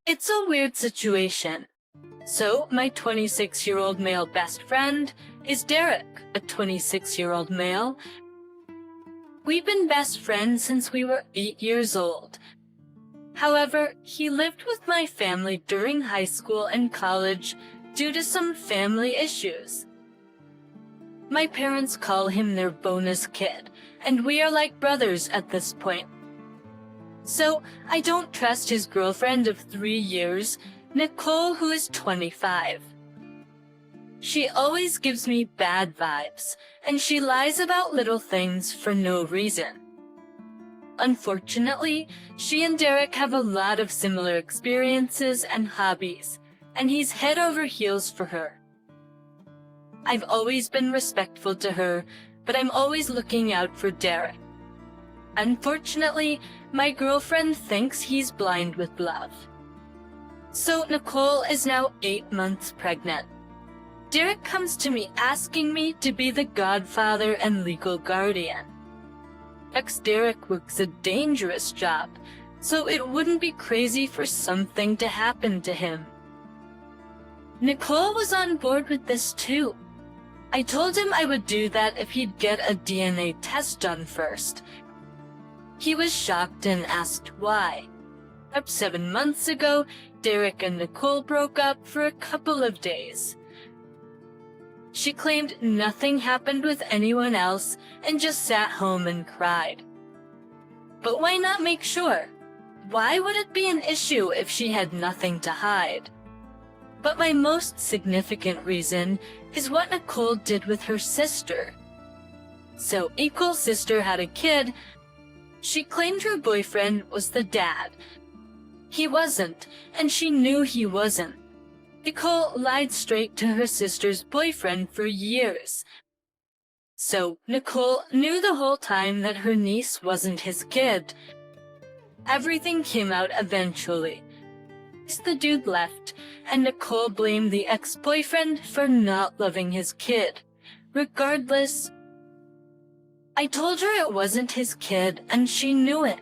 It's a weird situation. So, my 26-year-old male best friend is Derek, a 26-year-old male. We've been best friends since we were 8 years old. However, he lived with my family during high school and college due to some family issues. My parents call him their bonus kid, and we are like brothers at this point. So, I don't trust his girlfriend of 3 years, Nicole, who is 25. She always gives me bad vibes, and she lies about little things for no reason. Unfortunately, she and Derek have a lot of similar experiences and hobbies, and he's head over heels for her. I've always been respectful to her, but I'm always looking out for Derek. Unfortunately, my girlfriend thinks he's blind with love. So Nicole is now 8 months pregnant. Derek comes to me asking me to be the godfather and legal guardian. Ex-Derek works a dangerous job, so it wouldn't be crazy for something to happen to him. Nicole was on board with this too. I told him I would do that if he'd get a DNA test done first. He was shocked and asked why. 7 months ago, Derek and Nicole broke up for a couple of days. She claimed nothing happened with anyone else and just sat home and cried. But why not make sure? Why would it be an issue if she had nothing to hide? But my most significant reason is what Nicole did with her sister. So Equal's sister had a kid. She claimed her boyfriend was the dad. He wasn't, and she knew he wasn't. Nicole lied straight to her sister's boyfriend for years. So Nicole knew the whole time that her niece wasn't his kid. Everything came out eventually. The dude left, and Nicole blamed the ex-boyfriend for not loving his kid. Regardless, I told her it wasn't his kid, and she knew it.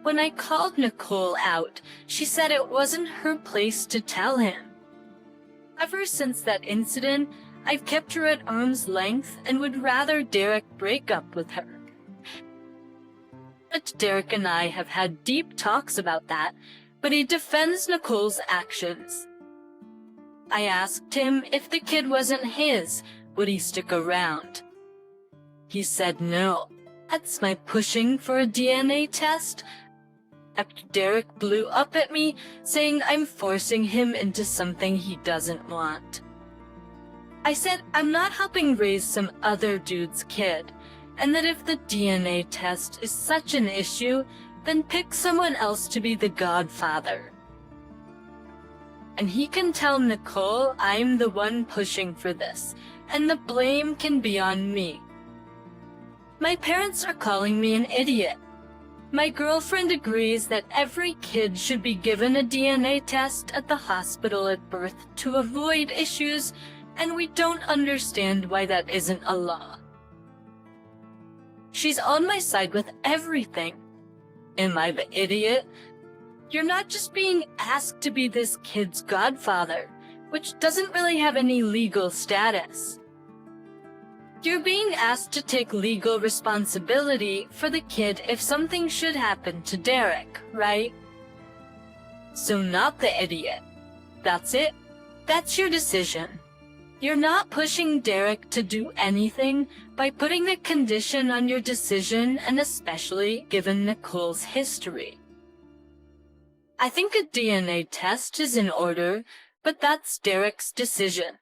When I called Nicole out, she said it wasn't her place to tell him. Ever since that incident, I've kept her at arm's length and would rather Derek break up with her. But Derek and I have had deep talks about that, but he defends Nicole's actions. I asked him if the kid wasn't his, would he stick around? He said no. That's my pushing for a DNA test. After Derek blew up at me, saying I'm forcing him into something he doesn't want. I said I'm not helping raise some other dude's kid, and that if the DNA test is such an issue, then pick someone else to be the godfather. And he can tell Nicole I'm the one pushing for this, and the blame can be on me. My parents are calling me an idiot. My girlfriend agrees that every kid should be given a DNA test at the hospital at birth to avoid issues, and we don't understand why that isn't a law. She's on my side with everything. Am I the idiot? You're not just being asked to be this kid's godfather, which doesn't really have any legal status. You're being asked to take legal responsibility for the kid if something should happen to Derek, right? So not the idiot. That's it. That's your decision. You're not pushing Derek to do anything by putting the condition on your decision, and especially given Nicole's history. I think a DNA test is in order, but that's Derek's decision.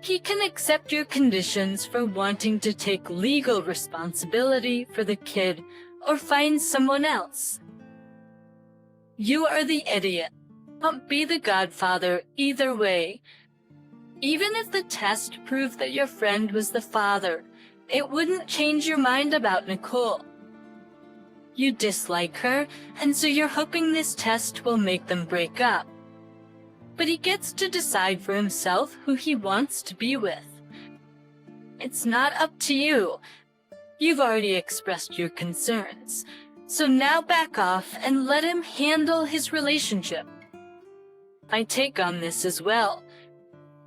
He can accept your conditions for wanting to take legal responsibility for the kid or find someone else. You are the idiot. Don't be the godfather either way. Even if the test proved that your friend was the father, it wouldn't change your mind about Nicole. You dislike her, and so you're hoping this test will make them break up. But he gets to decide for himself who he wants to be with. It's not up to you. You've already expressed your concerns, so now back off and let him handle his relationship. my take on this as well.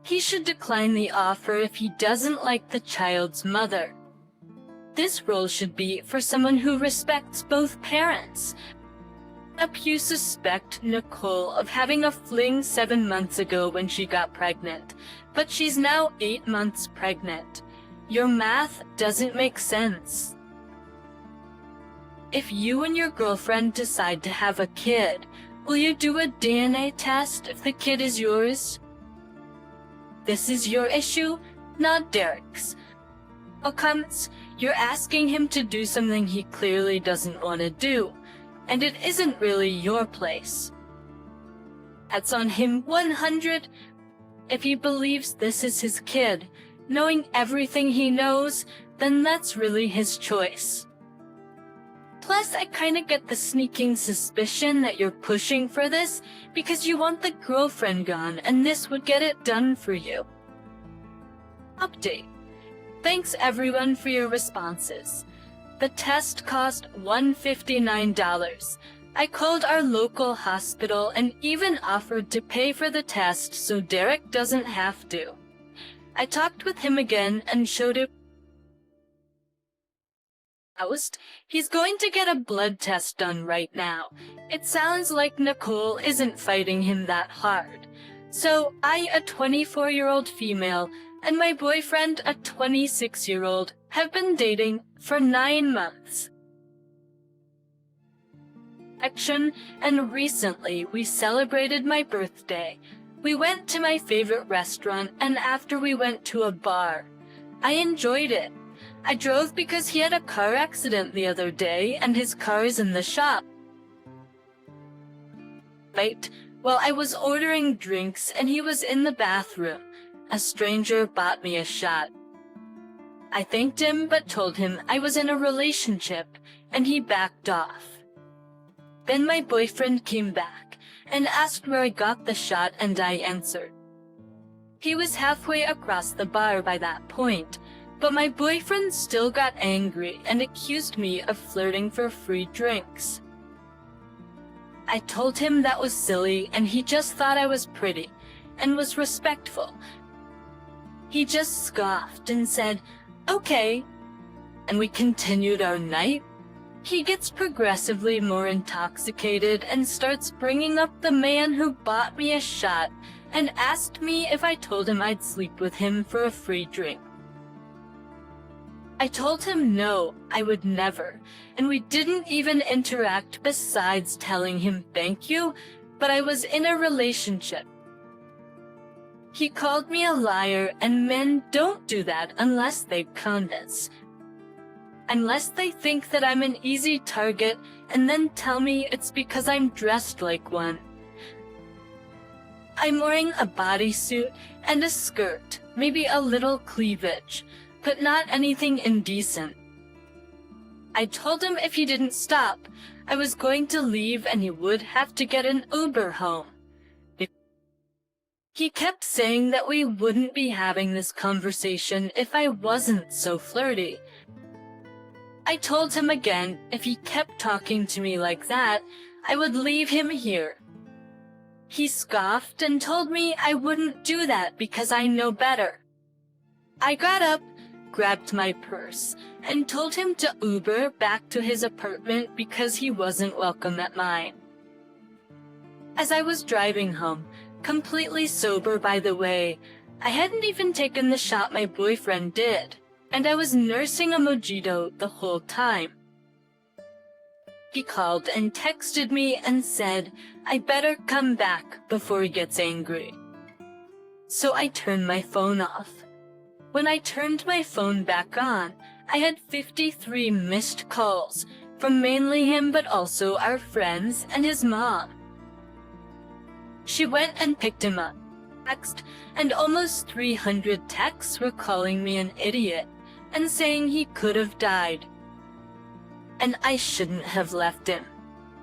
He should decline the offer if he doesn't like the child's mother. This role should be for someone who respects both parents. You suspect Nicole of having a fling 7 months ago when she got pregnant, but she's now 8 months pregnant. Your math doesn't make sense. If you and your girlfriend decide to have a kid, will you do a DNA test if the kid is yours? This is your issue, not Derek's. Comments, you're asking him to do something he clearly doesn't want to do, and it isn't really your place. That's on him 100. If he believes this is his kid, knowing everything he knows, then that's really his choice. Plus, I kinda get the sneaking suspicion that you're pushing for this because you want the girlfriend gone and this would get it done for you. Update. Thanks everyone for your responses. The test cost $159. I called our local hospital and even offered to pay for the test so Derek doesn't have to. I talked with him again and showed him he's going to get a blood test done right now. It sounds like Nicole isn't fighting him that hard. So I, a 24-year-old female, and my boyfriend, a 26-year-old, have been dating for 9 months. And recently we celebrated my birthday. We went to my favorite restaurant and after we went to a bar. I enjoyed it. I drove because he had a car accident the other day and his car is in the shop. While I was ordering drinks and he was in the bathroom, a stranger bought me a shot. I thanked him but told him I was in a relationship and he backed off. Then my boyfriend came back and asked where I got the shot and I answered. He was halfway across the bar by that point, but my boyfriend still got angry and accused me of flirting for free drinks. I told him that was silly and he just thought I was pretty and was respectful. He just scoffed and said, "Okay," and we continued our night. He gets progressively more intoxicated and starts bringing up the man who bought me a shot and asked me if I told him I'd sleep with him for a free drink. I told him no, I would never, and we didn't even interact besides telling him thank you, but I was in a relationship. He called me a liar, and men don't do that unless they convince. Unless they think that I'm an easy target and then tell me it's because I'm dressed like one. I'm wearing a bodysuit and a skirt, maybe a little cleavage, but not anything indecent. I told him if he didn't stop, I was going to leave and he would have to get an Uber home. He kept saying that we wouldn't be having this conversation if I wasn't so flirty. I told him again if he kept talking to me like that, I would leave him here. He scoffed and told me I wouldn't do that because I know better. I got up, grabbed my purse, and told him to Uber back to his apartment because he wasn't welcome at mine. As I was driving home, completely sober by the way, I hadn't even taken the shot my boyfriend did, and I was nursing a mojito the whole time. He called and texted me and said I better come back before he gets angry. So I turned my phone off. When I turned my phone back on, I had 53 missed calls from mainly him but also our friends and his mom. She went and picked him up. And almost 300 texts were calling me an idiot and saying he could have died. And I shouldn't have left him.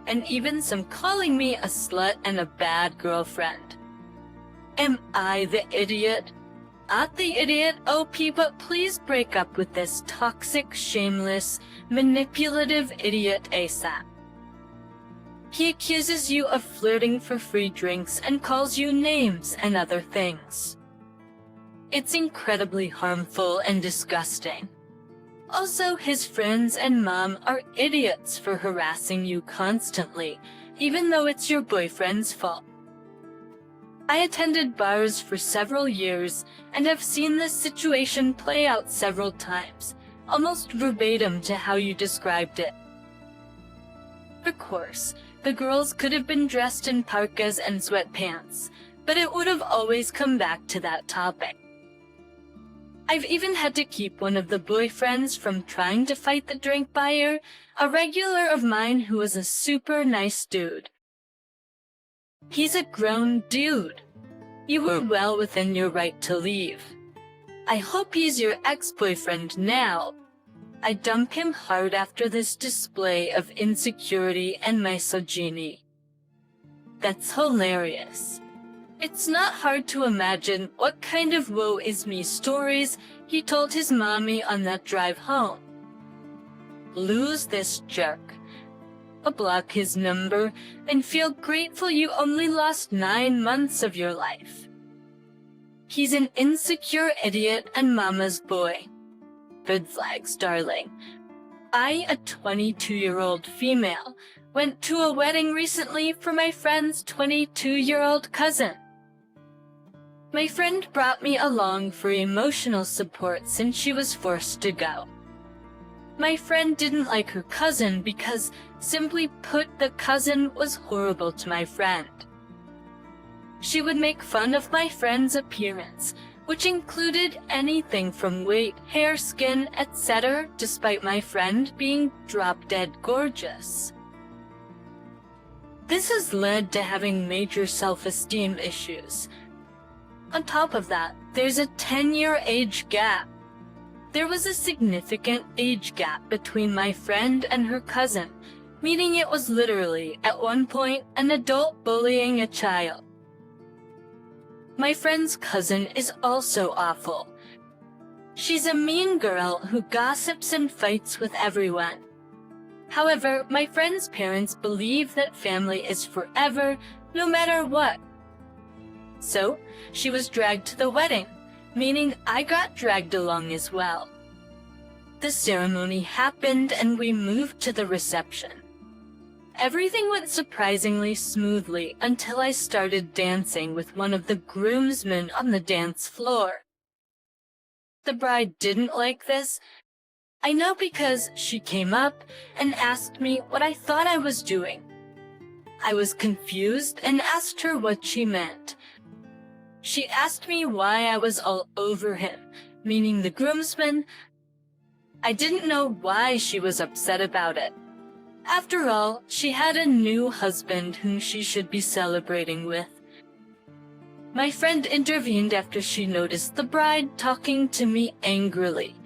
And even some calling me a slut and a bad girlfriend. Am I the idiot? Not the idiot, OP, but please break up with this toxic, shameless, manipulative idiot ASAP. He accuses you of flirting for free drinks and calls you names and other things. It's incredibly harmful and disgusting. Also, his friends and mom are idiots for harassing you constantly, even though it's your boyfriend's fault. I attended bars for several years and have seen this situation play out several times, almost verbatim to how you described it. Of course, the girls could have been dressed in parkas and sweatpants, but it would have always come back to that topic. I've even had to keep one of the boyfriends from trying to fight the drink buyer, a regular of mine who was a super nice dude. He's a grown dude. You were well within your right to leave. I hope he's your ex-boyfriend now. I dump him hard after this display of insecurity and misogyny. That's hilarious. It's not hard to imagine what kind of woe is me stories he told his mommy on that drive home. Lose this jerk. Block his number and feel grateful you only lost 9 months of your life. He's an insecure idiot and mama's boy. Red flags, darling. I, a 22-year-old female, went to a wedding recently for my friend's 22-year-old cousin. My friend brought me along for emotional support since she was forced to go. My friend didn't like her cousin because, simply put, the cousin was horrible to my friend. She would make fun of my friend's appearance, which included anything from weight, hair, skin, etc., despite my friend being drop-dead gorgeous. This has led to having major self-esteem issues. On top of that, there's a 10-year age gap. There was a significant age gap between my friend and her cousin, meaning it was literally, at one point, an adult bullying a child. My friend's cousin is also awful. She's a mean girl who gossips and fights with everyone. However, my friend's parents believe that family is forever, no matter what. So, she was dragged to the wedding, meaning I got dragged along as well. The ceremony happened and we moved to the reception. Everything went surprisingly smoothly until I started dancing with one of the groomsmen on the dance floor. The bride didn't like this. I know because she came up and asked me what I thought I was doing. I was confused and asked her what she meant. She asked me why I was all over him, meaning the groomsman. I didn't know why she was upset about it. After all, she had a new husband whom she should be celebrating with. My friend intervened after she noticed the bride talking to me angrily.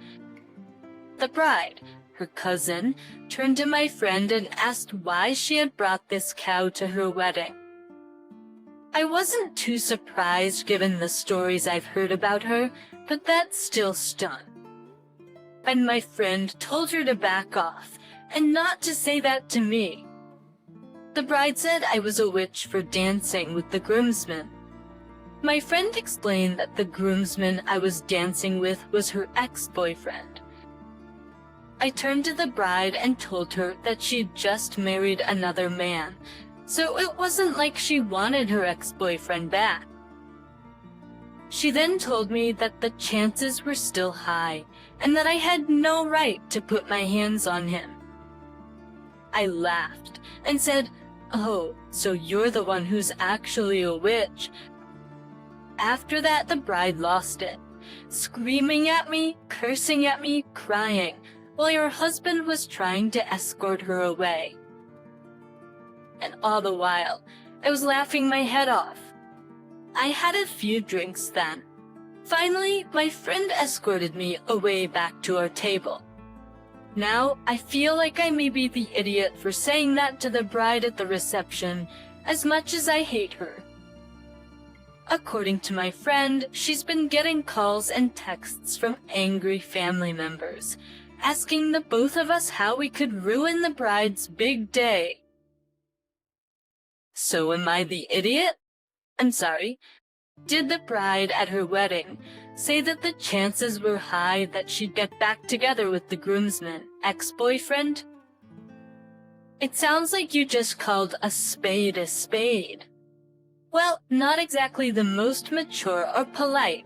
The bride, her cousin, turned to my friend and asked why she had brought this cow to her wedding. I wasn't too surprised given the stories I've heard about her, but that still stung. And my friend told her to back off, and not to say that to me. The bride said I was a witch for dancing with the groomsmen. My friend explained that the groomsman I was dancing with was her ex-boyfriend. I turned to the bride and told her that she'd just married another man, so it wasn't like she wanted her ex-boyfriend back. She then told me that the chances were still high, and that I had no right to put my hands on him. I laughed and said, "Oh, so you're the one who's actually a witch." After that, the bride lost it, screaming at me, cursing at me, crying, while her husband was trying to escort her away. And all the while, I was laughing my head off. I had a few drinks then. Finally, my friend escorted me away back to our table. Now, I feel like I may be the idiot for saying that to the bride at the reception, as much as I hate her. According to my friend, she's been getting calls and texts from angry family members, asking the both of us how we could ruin the bride's big day. So am I the idiot? I'm sorry. Did the bride at her wedding say that the chances were high that she'd get back together with the groomsman, ex-boyfriend? It sounds like you just called a spade a spade. Well, not exactly the most mature or polite.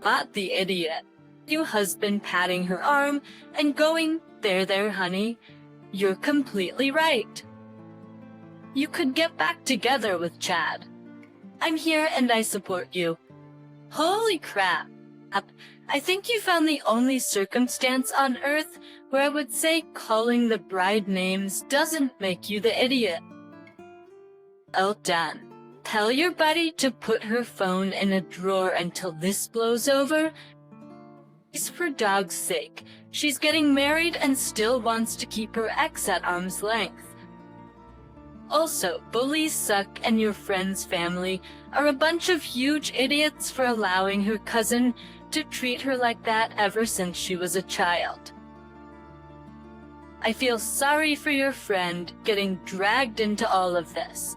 Not the idiot. Your husband patting her arm and going, there, honey. You're completely right. You could get back together with Chad. I'm here and I support you. Holy crap. I think you found the only circumstance on Earth where I would say calling the bride names doesn't make you the idiot. Well done. Tell your buddy to put her phone in a drawer until this blows over. For dog's sake, she's getting married and still wants to keep her ex at arm's length. Also, bullies suck and your friend's family are a bunch of huge idiots for allowing her cousin to treat her like that ever since she was a child. I feel sorry for your friend getting dragged into all of this.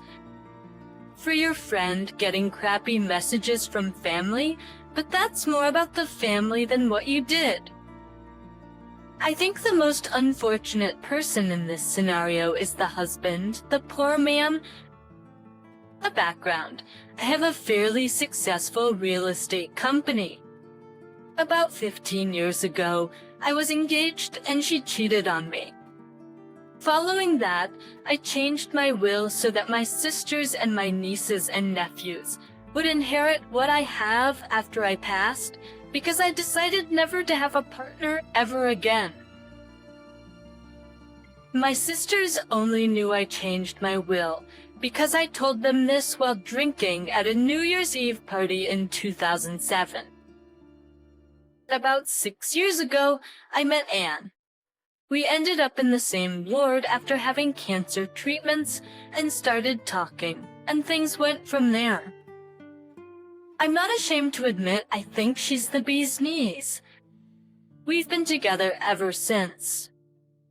For your friend getting crappy messages from family, but that's more about the family than what you did. I think the most unfortunate person in this scenario is the husband, the poor man. A background. I have a fairly successful real estate company. About 15 years ago, I was engaged and she cheated on me. Following that, I changed my will so that my sisters and my nieces and nephews would inherit what I have after I passed, because I decided never to have a partner ever again. My sisters only knew I changed my will because I told them this while drinking at a New Year's Eve party in 2007. About 6 years ago, I met Anne. We ended up in the same ward after having cancer treatments and started talking, and things went from there. I'm not ashamed to admit I think she's the bee's knees. We've been together ever since.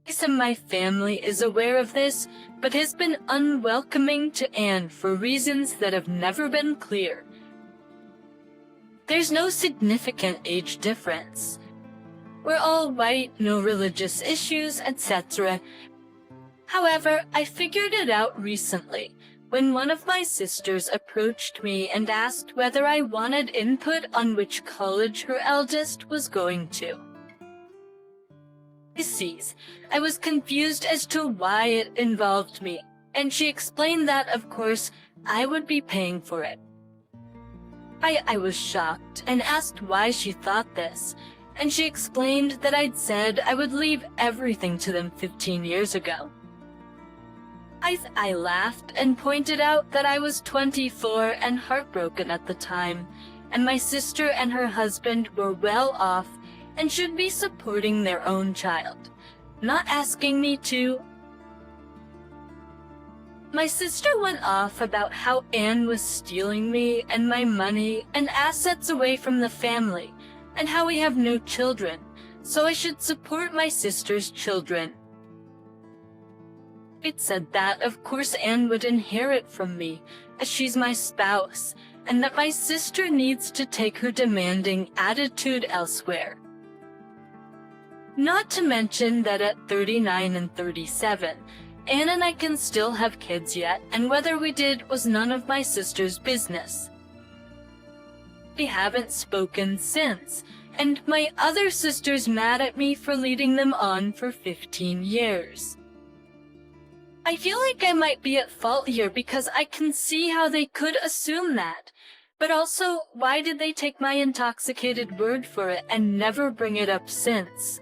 Some of my family is aware of this, but has been unwelcoming to Anne for reasons that have never been clear. There's no significant age difference. We're all white, no religious issues, etc. However, I figured it out recently when one of my sisters approached me and asked whether I wanted input on which college her eldest was going to. I was confused as to why it involved me, and she explained that, of course, I would be paying for it. I was shocked and asked why she thought this, and she explained that I'd said I would leave everything to them 15 years ago. I laughed and pointed out that I was 24 and heartbroken at the time, and my sister and her husband were well off and should be supporting their own child, not asking me to. My sister went off about how Anne was stealing me and my money and assets away from the family, and how we have no children, so I should support my sister's children. It said that, of course, Anne would inherit from me, as she's my spouse, and that my sister needs to take her demanding attitude elsewhere. Not to mention that at 39 and 37, Anne and I can still have kids yet, and whether we did was none of my sister's business. We haven't spoken since, and my other sister's mad at me for leading them on for 15 years. I feel like I might be at fault here because I can see how they could assume that. But also, why did they take my intoxicated word for it and never bring it up since?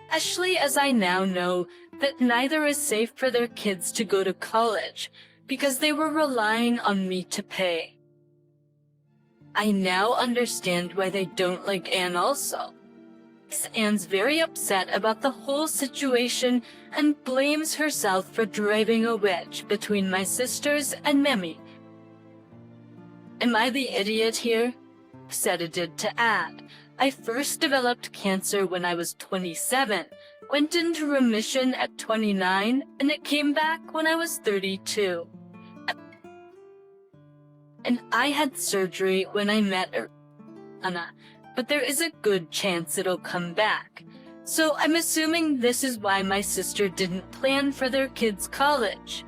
Especially as I now know that neither is safe for their kids to go to college because they were relying on me to pay. I now understand why they don't like Anne also. Anne's very upset about the whole situation and blames herself for driving a wedge between my sisters and Mimi. Am I the idiot here? Sedated to add, I first developed cancer when I was 27, went into remission at 29, and it came back when I was 32. And I had surgery when I met Anna, but there is a good chance it'll come back. So I'm assuming this is why my sister didn't plan for their kids' college.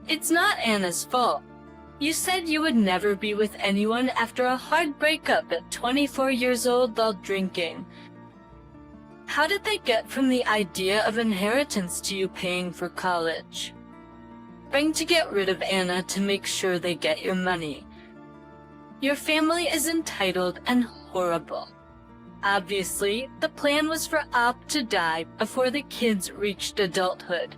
It's not Anna's fault. You said you would never be with anyone after a hard breakup at 24 years old while drinking. How did they get from the idea of inheritance to you paying for college? Trying to get rid of Anna to make sure they get your money. Your family is entitled and horrible. Obviously, the plan was for Op to die before the kids reached adulthood.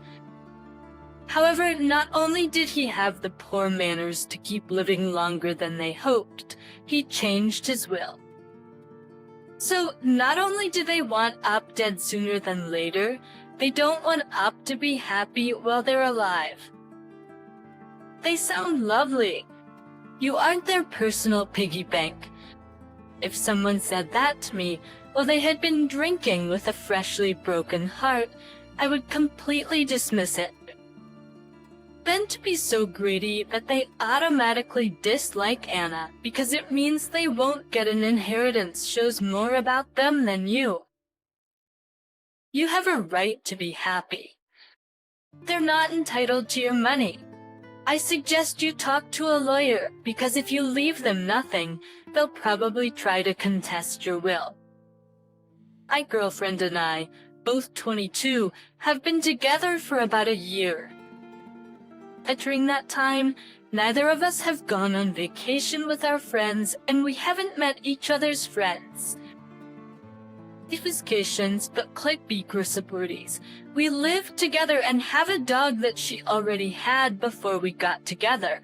However, not only did he have the poor manners to keep living longer than they hoped, he changed his will. So, not only do they want Op dead sooner than later, they don't want Op to be happy while they're alive. They sound lovely. You aren't their personal piggy bank. If someone said that to me while they had been drinking with a freshly broken heart, I would completely dismiss it. Then to be so greedy that they automatically dislike Anna because it means they won't get an inheritance shows more about them than you. You have a right to be happy. They're not entitled to your money. I suggest you talk to a lawyer because if you leave them nothing, they'll probably try to contest your will. My girlfriend and I, both 22, have been together for about a year. During that time, neither of us have gone on vacation with our friends, and we haven't met each other's friends. Vacations, but click supporties. We live together and have a dog that she already had before we got together.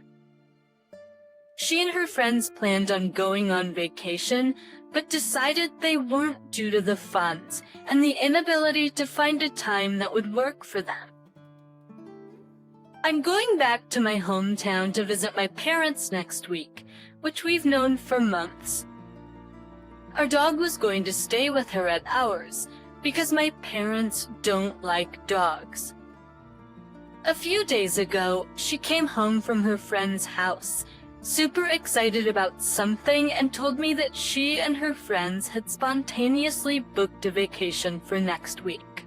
She and her friends planned on going on vacation, but decided they weren't due to the funds and the inability to find a time that would work for them. I'm going back to my hometown to visit my parents next week, which we've known for months. Our dog was going to stay with her at ours, because my parents don't like dogs. A few days ago, she came home from her friend's house, super excited about something, and told me that she and her friends had spontaneously booked a vacation for next week.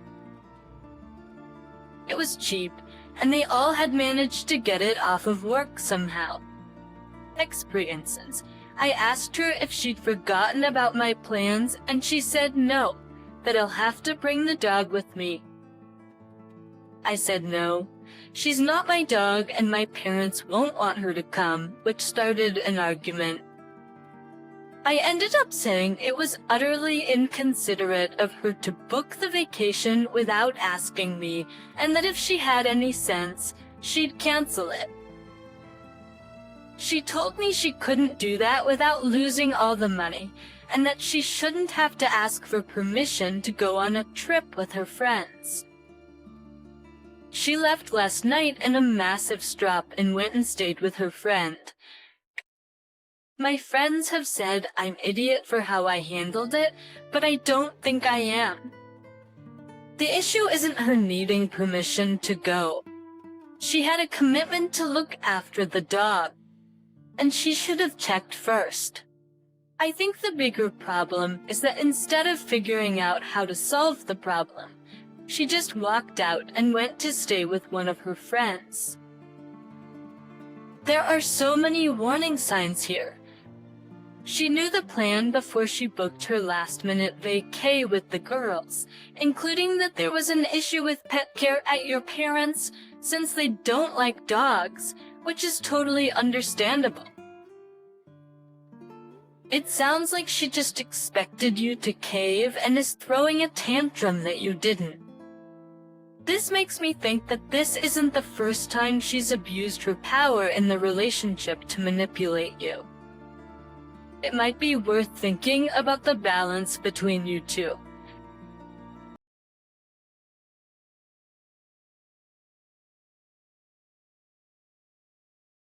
It was cheap, and they all had managed to get it off of work somehow. For instance, I asked her if she'd forgotten about my plans, and she said no, that I'll have to bring the dog with me. I said no. She's not my dog, and my parents won't want her to come, which started an argument. I ended up saying it was utterly inconsiderate of her to book the vacation without asking me, and that if she had any sense, she'd cancel it. She told me she couldn't do that without losing all the money, and that she shouldn't have to ask for permission to go on a trip with her friends. She left last night in a massive strop and went and stayed with her friend. My friends have said I'm idiot for how I handled it, but I don't think I am. The issue isn't her needing permission to go. She had a commitment to look after the dog, and she should have checked first. I think the bigger problem is that instead of figuring out how to solve the problem, she just walked out and went to stay with one of her friends. There are so many warning signs here. She knew the plan before she booked her last-minute vacay with the girls, including that there was an issue with pet care at your parents' since they don't like dogs, which is totally understandable. It sounds like she just expected you to cave and is throwing a tantrum that you didn't. This makes me think that this isn't the first time she's abused her power in the relationship to manipulate you. It might be worth thinking about the balance between you two.